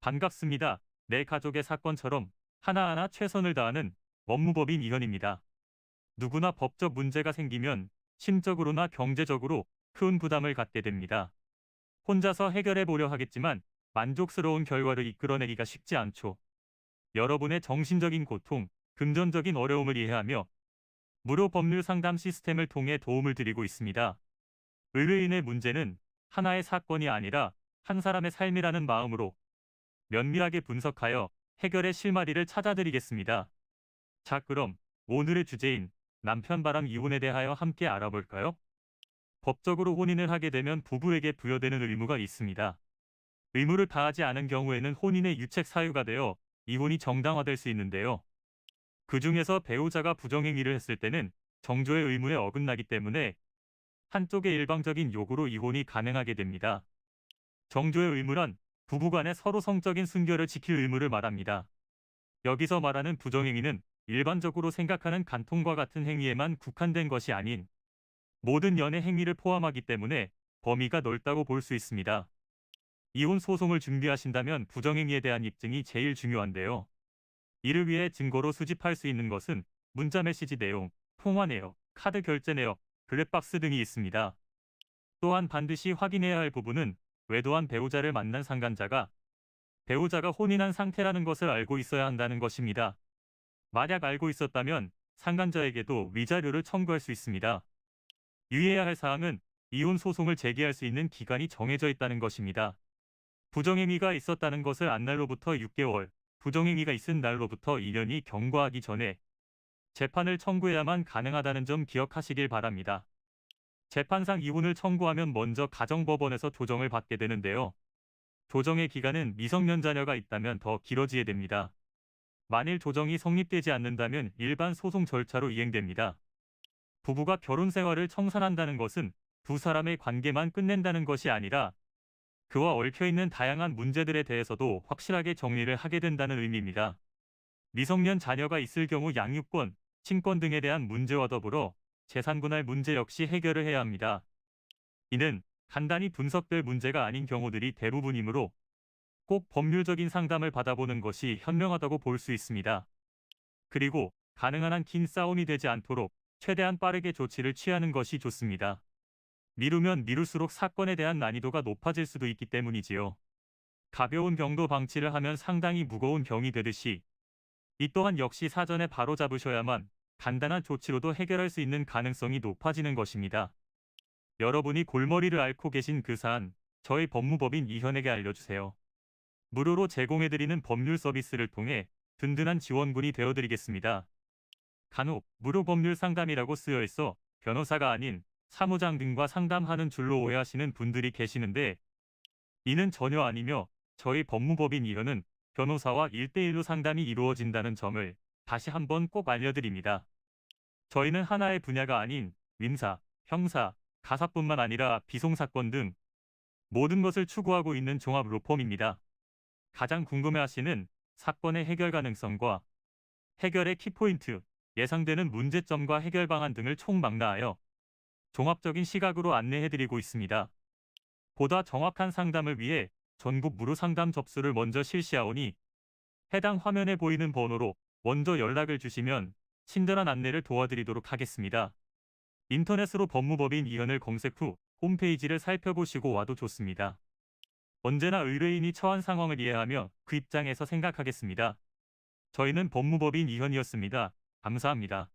반갑습니다. 내 가족의 사건처럼 하나하나 최선을 다하는 법무법인 이현입니다. 누구나 법적 문제가 생기면 심적으로나 경제적으로 큰 부담을 갖게 됩니다. 혼자서 해결해 보려 하겠지만 만족스러운 결과를 이끌어내기가 쉽지 않죠. 여러분의 정신적인 고통, 금전적인 어려움을 이해하며 무료 법률 상담 시스템을 통해 도움을 드리고 있습니다. 의뢰인의 문제는 하나의 사건이 아니라 한 사람의 삶이라는 마음으로 면밀하게 분석하여 해결의 실마리를 찾아드리겠습니다. 자, 그럼 오늘의 주제인 남편 바람 이혼에 대하여 함께 알아볼까요? 법적으로 혼인을 하게 되면 부부에게 부여되는 의무가 있습니다. 의무를 다하지 않은 경우에는 혼인의 유책 사유가 되어 이혼이 정당화될 수 있는데요. 그중에서 배우자가 부정행위를 했을 때는 정조의 의무에 어긋나기 때문에 한쪽의 일방적인 요구로 이혼이 가능하게 됩니다. 정조의 의무란 부부간에 서로 성적인 순결을 지킬 의무를 말합니다. 여기서 말하는 부정행위는 일반적으로 생각하는 간통과 같은 행위에만 국한된 것이 아닌 모든 연애 행위를 포함하기 때문에 범위가 넓다고 볼 수 있습니다. 이혼 소송을 준비하신다면 부정행위에 대한 입증이 제일 중요한데요. 이를 위해 증거로 수집할 수 있는 것은 문자 메시지 내용, 통화 내역, 카드 결제 내역, 블랙박스 등이 있습니다. 또한 반드시 확인해야 할 부분은 외도한 배우자를 만난 상간자가 배우자가 혼인한 상태라는 것을 알고 있어야 한다는 것입니다. 만약 알고 있었다면 상간자에게도 위자료를 청구할 수 있습니다. 유의해야 할 사항은 이혼 소송을 제기할 수 있는 기간이 정해져 있다는 것입니다. 부정행위가 있었다는 것을 안 날로부터 6개월, 부정행위가 있은 날로부터 1년이 경과하기 전에 재판을 청구해야만 가능하다는 점 기억하시길 바랍니다. 재판상 이혼을 청구하면 먼저 가정법원에서 조정을 받게 되는데요. 조정의 기간은 미성년 자녀가 있다면 더 길어지게 됩니다. 만일 조정이 성립되지 않는다면 일반 소송 절차로 이행됩니다. 부부가 결혼 생활을 청산한다는 것은 두 사람의 관계만 끝낸다는 것이 아니라 그와 얽혀있는 다양한 문제들에 대해서도 확실하게 정리를 하게 된다는 의미입니다. 미성년 자녀가 있을 경우 양육권, 친권 등에 대한 문제와 더불어 재산 분할 문제 역시 해결을 해야 합니다. 이는 간단히 분석될 문제가 아닌 경우들이 대부분이므로 꼭 법률적인 상담을 받아보는 것이 현명하다고 볼 수 있습니다. 그리고 가능한 한 긴 싸움이 되지 않도록 최대한 빠르게 조치를 취하는 것이 좋습니다. 미루면 미룰수록 사건에 대한 난이도가 높아질 수도 있기 때문이지요. 가벼운 병도 방치를 하면 상당히 무거운 병이 되듯이 이 또한 역시 사전에 바로 잡으셔야만 간단한 조치로도 해결할 수 있는 가능성이 높아지는 것입니다. 여러분이 골머리를 앓고 계신 그 사안, 저희 법무법인 이현에게 알려주세요. 무료로 제공해드리는 법률 서비스를 통해 든든한 지원군이 되어드리겠습니다. 간혹 무료 법률 상담이라고 쓰여 있어 변호사가 아닌 사무장 등과 상담하는 줄로 오해하시는 분들이 계시는데 이는 전혀 아니며 저희 법무법인 이현은 변호사와 1대1로 상담이 이루어진다는 점을 다시 한번 꼭 알려드립니다. 저희는 하나의 분야가 아닌 민사, 형사, 가사뿐만 아니라 비송사건 등 모든 것을 추구하고 있는 종합 로펌입니다. 가장 궁금해하시는 사건의 해결 가능성과 해결의 키포인트, 예상되는 문제점과 해결 방안 등을 총망라하여 종합적인 시각으로 안내해드리고 있습니다. 보다 정확한 상담을 위해 전국 무료 상담 접수를 먼저 실시하오니 해당 화면에 보이는 번호로 먼저 연락을 주시면 친절한 안내를 도와드리도록 하겠습니다. 인터넷으로 법무법인 이현을 검색 후 홈페이지를 살펴보시고 와도 좋습니다. 언제나 의뢰인이 처한 상황을 이해하며 그 입장에서 생각하겠습니다. 저희는 법무법인 이현이었습니다. 감사합니다.